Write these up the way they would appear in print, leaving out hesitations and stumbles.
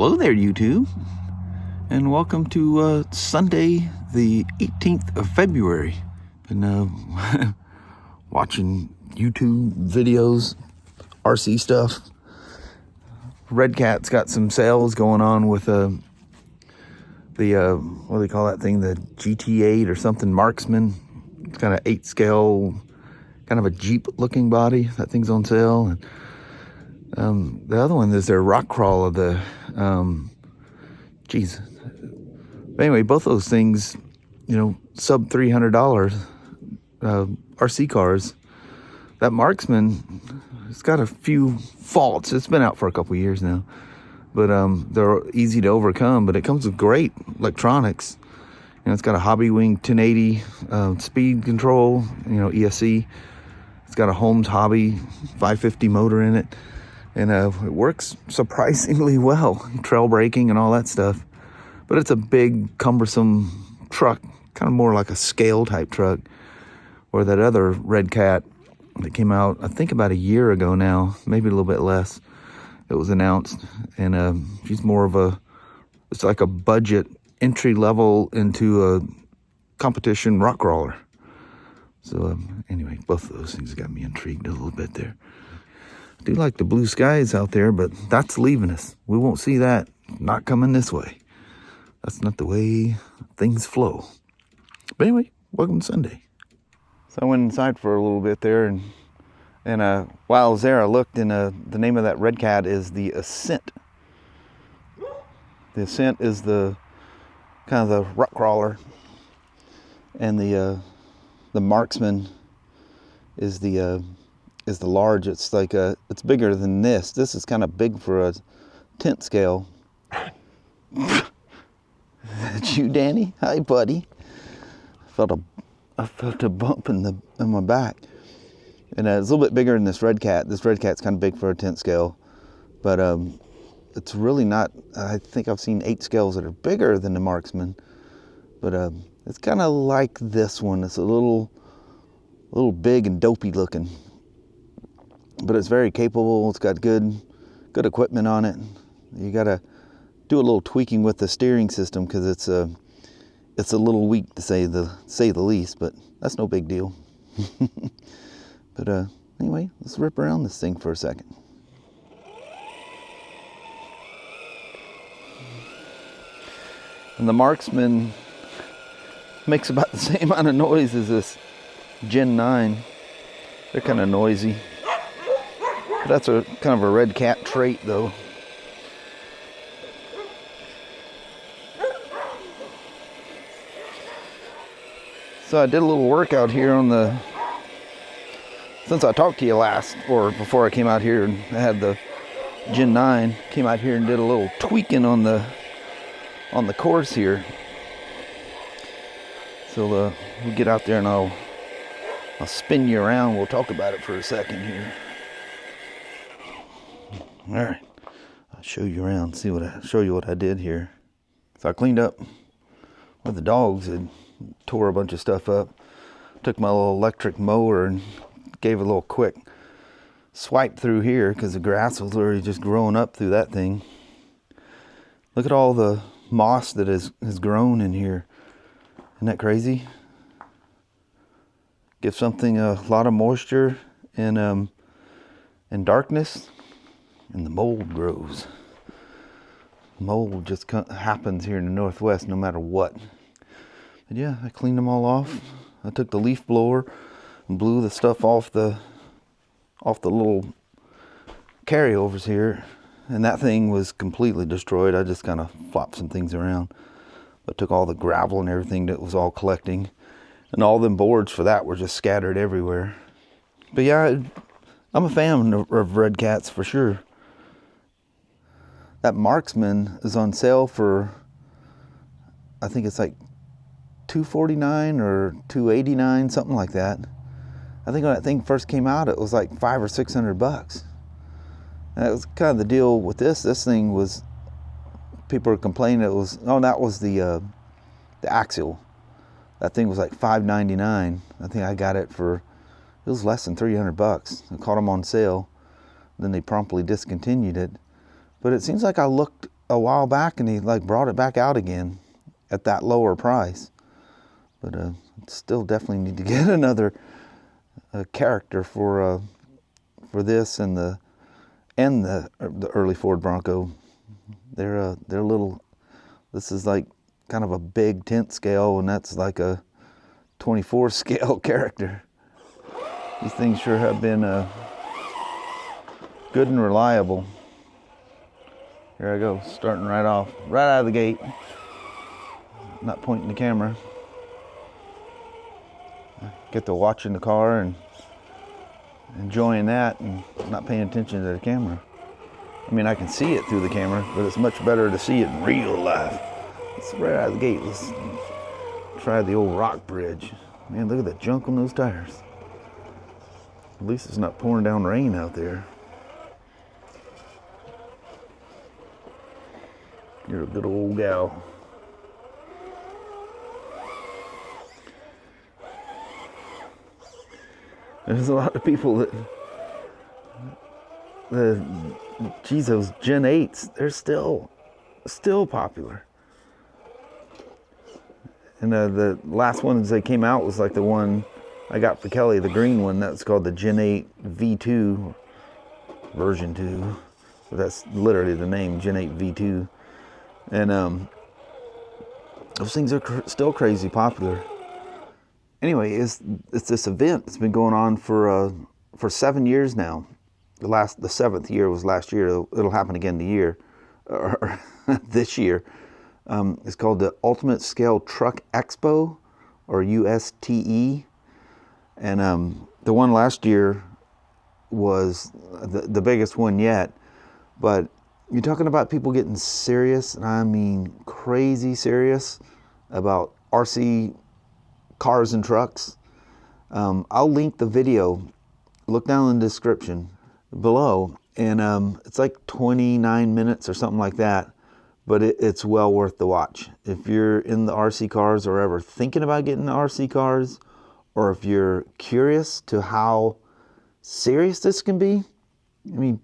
Hello there, YouTube, and welcome to Sunday, the 18th of February. Been watching YouTube videos, RC stuff. Redcat's got some sales going on with the what do they call that thing? The GT8 or something, Marksman. It's kind of 8 scale, kind of a Jeep looking body. That thing's on sale. And the other one is their rock crawl of the but anyway, both those things, you know, sub $300 RC cars. That Marksman, it's got a few faults. It's been out for a couple years now, but they're easy to overcome. But it comes with great electronics. You know, it's got a Hobby Wing 1080 speed control, you know, ESC. It's got a Holmes Hobby 550 motor in it. And it works surprisingly well, trail braking and all that stuff. But it's a big, cumbersome truck, kind of more like a scale type truck. Or that other Redcat that came out, I think about a year ago now, maybe a little bit less. It was announced, and she's more of it's like a budget entry level into a competition rock crawler. So anyway, both of those things got me intrigued a little bit there. I do like the blue skies out there, but that's leaving us. We won't see that. Not coming this way. That's not the way things flow. But anyway, welcome to Sunday. So I went inside for a little bit there, and while I was there, I looked, and the name of that Redcat is the Ascent. The Ascent is the kind of the rock crawler, and the Marksman is the large. It's like it's bigger than this. This is kind of big for a tent scale. That's you, Danny? Hi, buddy. I felt a bump in my back, and it's a little bit bigger than this Redcat. This Redcat's kind of big for a tent scale, but it's really not. I think I've seen 8 scales that are bigger than the Marksman, but it's kind of like this one. It's a little big and dopey looking. But it's very capable. It's got good equipment on it. You gotta do a little tweaking with the steering system because it's a little weak to say the least. But that's no big deal. But anyway, let's rip around this thing for a second. And the Marksman makes about the same amount of noise as this Gen 9. They're kind of noisy. That's a kind of a Redcat trait, though. So I did a little workout here since I talked to you last, or before I came out here and I had the Gen 9, came out here and did a little tweaking on the course here. So we'll get out there and I'll spin you around. We'll talk about it for a second here. All right, I'll show you around, show you what I did here. So I cleaned up where the dogs had tore a bunch of stuff up. Took my little electric mower and gave a little quick swipe through here because the grass was already just growing up through that thing. Look at all the moss that has grown in here. Isn't that crazy? Give something a lot of moisture and darkness, and the mold grows. Mold just happens here in the Northwest no matter what. But yeah, I cleaned them all off. I took the leaf blower and blew the stuff off the little carryovers here, and that thing was completely destroyed. I just kind of flopped some things around. I took all the gravel and everything that was all collecting, and all them boards for that were just scattered everywhere. But yeah, I'm a fan of Redcats for sure. That Marksman is on sale for, I think it's like $249 or $289, something like that. I think when that thing first came out, it was like $500 or $600. And that was kind of the deal with this. This thing was, people were complaining that was the axial. That thing was like $599. I think I got it for, it was less than $300. I caught them on sale. Then they promptly discontinued it. But it seems like I looked a while back, and he like brought it back out again at that lower price. But still definitely need to get another character for this and the early Ford Bronco. They're little. This is like kind of a big tent scale, and that's like a 24 scale character. These things sure have been good and reliable. Here I go, starting right off, right out of the gate. Not pointing the camera. Get to watching the car and enjoying that and not paying attention to the camera. I mean, I can see it through the camera, but it's much better to see it in real life. It's right out of the gate. Let's try the old rock bridge. Man, look at the junk on those tires. At least it's not pouring down rain out there. You're a good old gal. There's a lot of people that, those Gen 8s, they're still popular. And the last ones that came out was like the one I got for Kelly, the green one. That's called the Gen 8 V2, version 2. So that's literally the name, Gen 8 V2. And those things are still crazy popular. Anyway, it's this event that's been going on for 7 years now. The 7th year was last year. It'll happen again this year. It's called the Ultimate Scale Truck Expo, or USTE. And the one last year was the biggest one yet. But you're talking about people getting serious, and I mean crazy serious, about RC cars and trucks. I'll link the video. Look down in the description below, and it's like 29 minutes or something like that, but it's well worth the watch. If you're in the RC cars or ever thinking about getting the RC cars, or if you're curious to how serious this can be. I mean,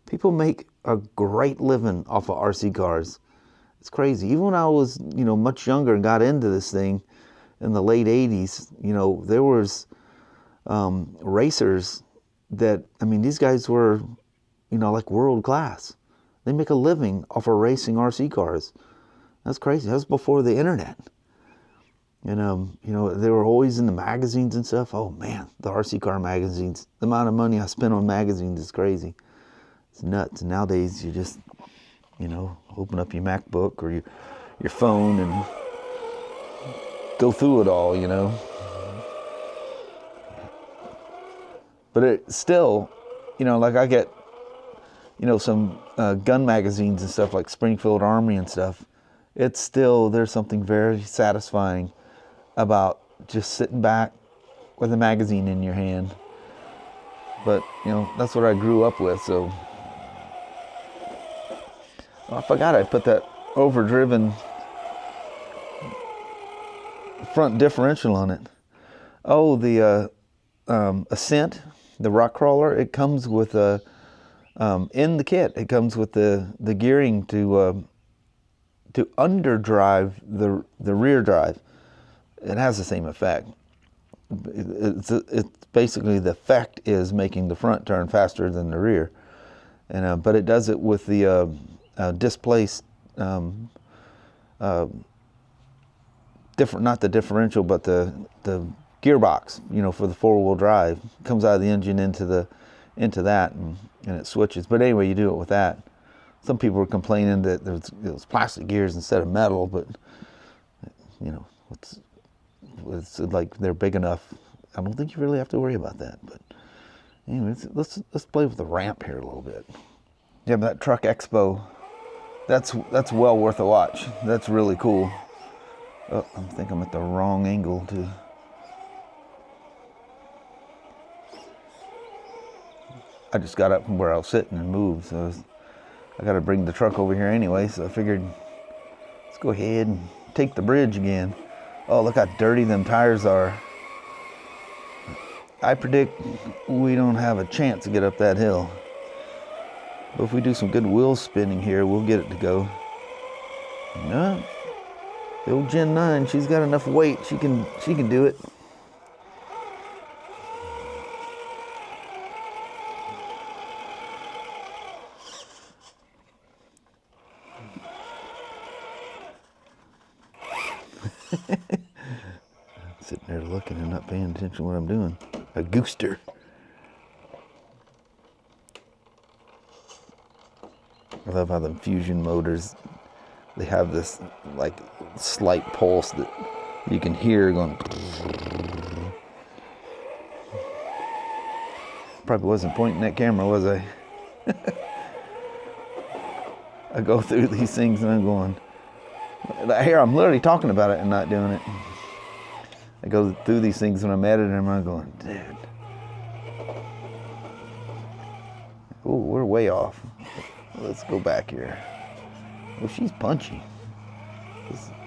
people make a great living off of RC cars. It's crazy. Even when I was, much younger and got into this thing in the late 80s, there was racers that, these guys were, like world class. They make a living off of racing RC cars. That's crazy. That was before the internet. And, they were always in the magazines and stuff. Oh man, the RC car magazines. The amount of money I spent on magazines is crazy. It's nuts. And nowadays you just, open up your MacBook or your phone and go through it all, But it still, like I get, some gun magazines and stuff like Springfield Armory and stuff. It's still, there's something very satisfying about just sitting back with a magazine in your hand. But, that's what I grew up with, so. I forgot I put that overdriven front differential on it. Oh, the Ascent, the rock crawler, it comes with in the kit, it comes with the gearing to underdrive the rear drive. It has the same effect. It's basically, the effect is making the front turn faster than the rear, and but it does it with the displaced different, not the differential, but the gearbox, for the 4-wheel drive. It comes out of the engine into that, and it switches. But anyway, you do it with that. Some people were complaining that it was plastic gears instead of metal, but it's like they're big enough. I don't think you really have to worry about that. But anyways, let's play with the ramp here a little bit. Yeah, but that Truck Expo, that's well worth a watch. That's really cool. Oh, I think I'm at the wrong angle too. I just got up from where I was sitting and moved, so I got to bring the truck over here anyway, so I figured let's go ahead and take the bridge again. Oh, look how dirty them tires are. I predict we don't have a chance to get up that hill. But if we do some good wheel spinning here, we'll get it to go. No, the old Gen 9, she's got enough weight. She can do it. Sitting there looking and not paying attention to what I'm doing. A gooster. I love how the Fusion motors, they have this like slight pulse that you can hear going. Probably wasn't pointing that camera, was I? I go through these things and I'm going, here I'm literally talking about it and not doing it. I go through these things when I'm editing them and I'm going, dude. Oh, we're way off. Let's go back here. Oh, she's punchy.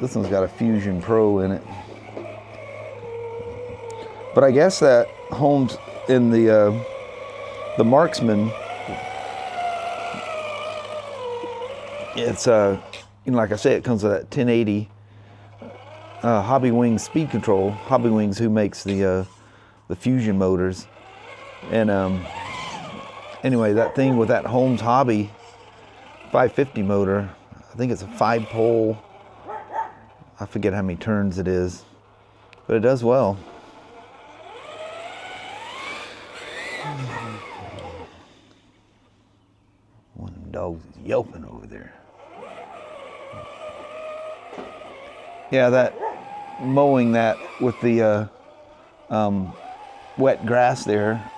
This one's got a Fusion Pro in it. But I guess that Holmes in the Marksman, it's like I said, it comes with that 1080 Hobby Wings speed control. Hobby Wings, who makes the Fusion motors, and anyway, that thing with that Holmes Hobby 550 motor, I think it's a 5-pole. I forget how many turns it is, but it does well. One of them dogs is yelping over there. Yeah, that mowing that with the wet grass there,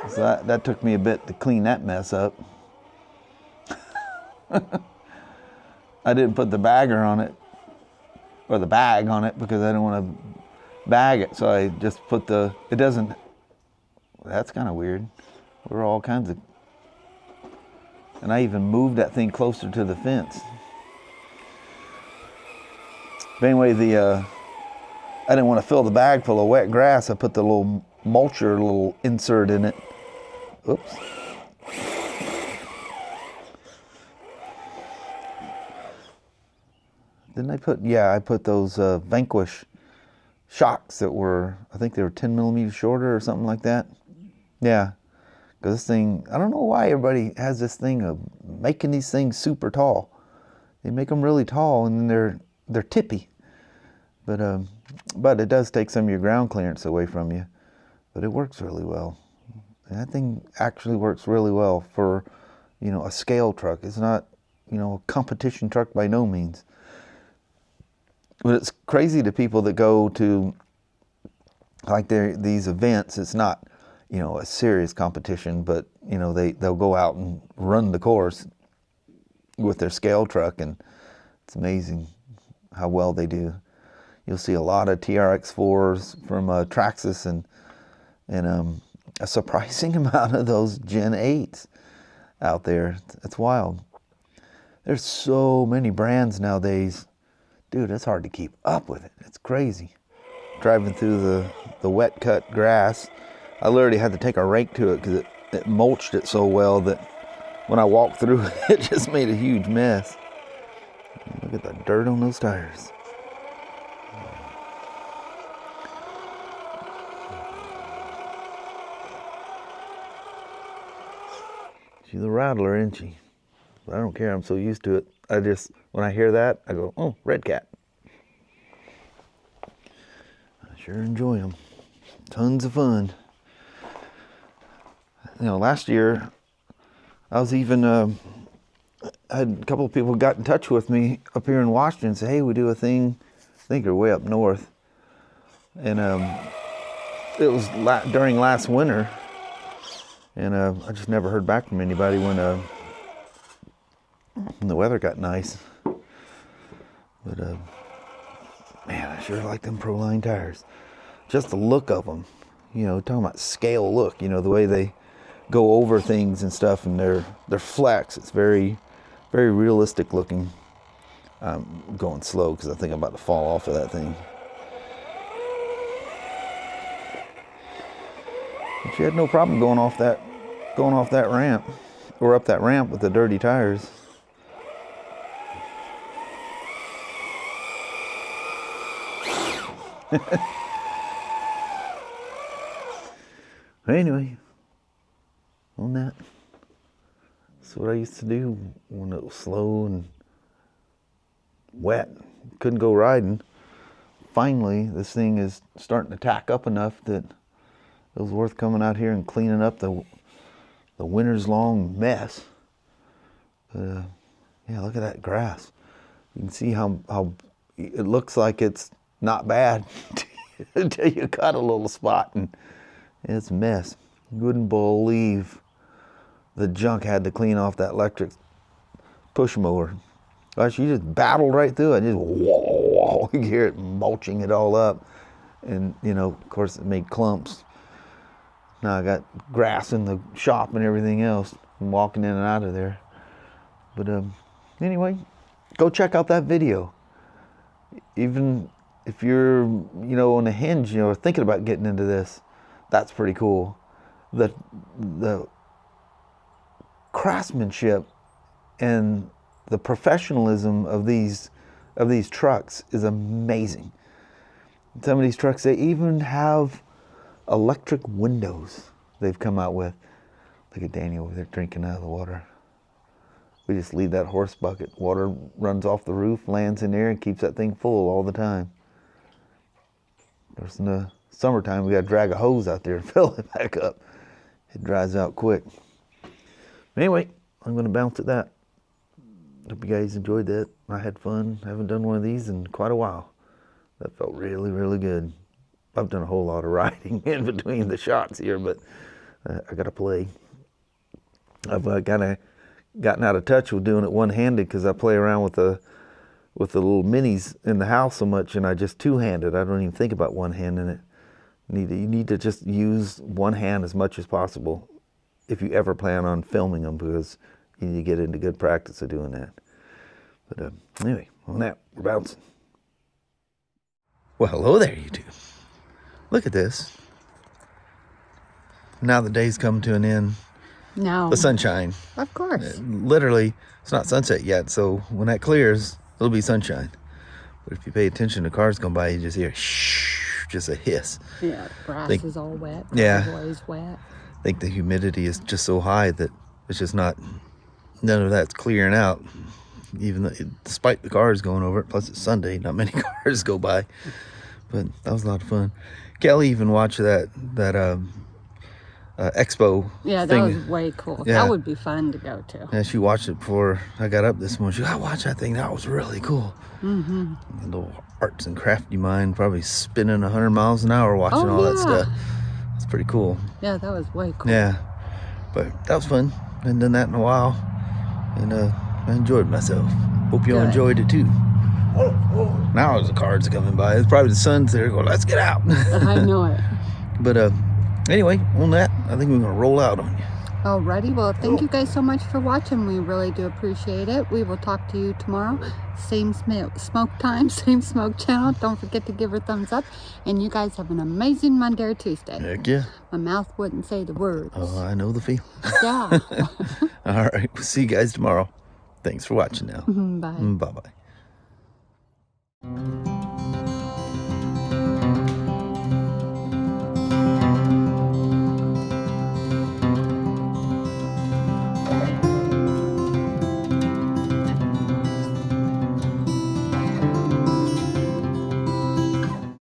so that took me a bit to clean that mess up. I didn't put the bagger on it, or the bag on it, because I didn't want to bag it, so I just put it doesn't, that's kind of weird. There were all kinds of, and I even moved that thing closer to the fence. But anyway, I didn't want to fill the bag full of wet grass. I put the little mulcher, little insert in it. Oops. Didn't I put, yeah, I put those Vanquish shocks that were, I think they were 10 millimeters shorter or something like that. Yeah, because this thing, I don't know why everybody has this thing of making these things super tall. They make them really tall and then they're tippy. But it does take some of your ground clearance away from you. But it works really well. And that thing actually works really well for, a scale truck. It's not, a competition truck by no means. But it's crazy to people that go to, like, these events. It's not, a serious competition, but, they'll go out and run the course with their scale truck, and it's amazing how well they do. You'll see a lot of TRX4s from Traxxas and a surprising amount of those Gen 8s out there. It's wild. There's so many brands nowadays. Dude, it's hard to keep up with it. It's crazy. Driving through the wet cut grass, I literally had to take a rake to it because it mulched it so well that when I walked through it, it just made a huge mess. Look at the dirt on those tires. She's a rattler, isn't she? But I don't care. I'm so used to it. When I hear that, I go, oh, Redcat. I sure enjoy them. Tons of fun. Last year, I was even, I had a couple of people got in touch with me up here in Washington and say, hey, we do a thing, I think they're way up north. And it was during last winter. And I just never heard back from anybody when the weather got nice. But man, I sure like them Proline tires. Just the look of them, talking about scale look, the way they go over things and stuff, and their flex. It's very, very realistic looking. I'm going slow because I think I'm about to fall off of that thing. But you had no problem going off that ramp, or up that ramp with the dirty tires. Anyway, on that, that's what I used to do when it was slow and wet. Couldn't go riding. Finally, this thing is starting to tack up enough that it was worth coming out here and cleaning up the winter's long mess. Yeah, look at that grass. You can see how it looks like it's not bad until you cut a little spot and it's a mess. You wouldn't believe the junk had to clean off that electric push mower. Gosh, you just battled right through it. Just whoa, you hear it mulching it all up. And, you know, of course, it made clumps. Now I got grass in the shop and everything else. I'm walking in and out of there. But anyway, go check out that video. Even if you're, you know, on a hinge, you know, thinking about getting into this, that's pretty cool. The craftsmanship and the professionalism of these trucks is amazing. Some of these trucks, they even have electric windows they've come out with. Look at Danny over there drinking out of the water. We just leave that horse bucket. Water runs off the roof, lands in there, and keeps that thing full all the time. Of course, in the summertime, we got to drag a hose out there and fill it back up. It dries out quick. Anyway, I'm going to bounce at that. Hope you guys enjoyed that. I had fun. I haven't done one of these in quite a while. That felt really, really good. I've done a whole lot of riding in between the shots here, but I got to play. I've kind of gotten out of touch with doing it one-handed because I play around with the little minis in the house so much, and I just two-handed. I don't even think about one-handing it. You need to just use one hand as much as possible if you ever plan on filming them, because you need to get into good practice of doing that. But anyway, on that, we're bouncing. Well, hello there, YouTube. Look at this. Now the day's come to an end. No. The sunshine. Of course. Literally, it's not sunset yet, so when that clears, it'll be sunshine. But if you pay attention to cars going by, you just hear shh, just a hiss. Yeah, grass is all wet. Yeah. Driveway's wet. I think the humidity is just so high that it's just not, none of that's clearing out. Even though, despite the cars going over it, plus it's Sunday, not many cars go by. But that was a lot of fun. Kelly even watched that Expo. Yeah, thing. that was way cool. Yeah. That would be fun to go to. Yeah, she watched it before I got up this morning. She goes, I watched that thing. That was really cool. Mm-hmm. A little arts and crafty mind, probably spinning 100 miles an hour watching all that stuff. It's pretty cool. Yeah, that was way cool. Yeah, but that was fun. I hadn't done that in a while, and I enjoyed myself. Hope you all enjoyed it too. Now the cars are coming by. It's probably the sun's there going, let's get out. I know it. But anyway, on that, I think we're going to roll out on you. Alrighty, well, thank you guys so much for watching. We really do appreciate it. We will talk to you tomorrow. Same smoke time, same smoke channel. Don't forget to give her a thumbs up. And you guys have an amazing Monday or Tuesday. Heck yeah. My mouth wouldn't say the words. Oh, I know the feeling. Yeah. All right, we'll see you guys tomorrow. Thanks for watching now. Bye. Bye-bye.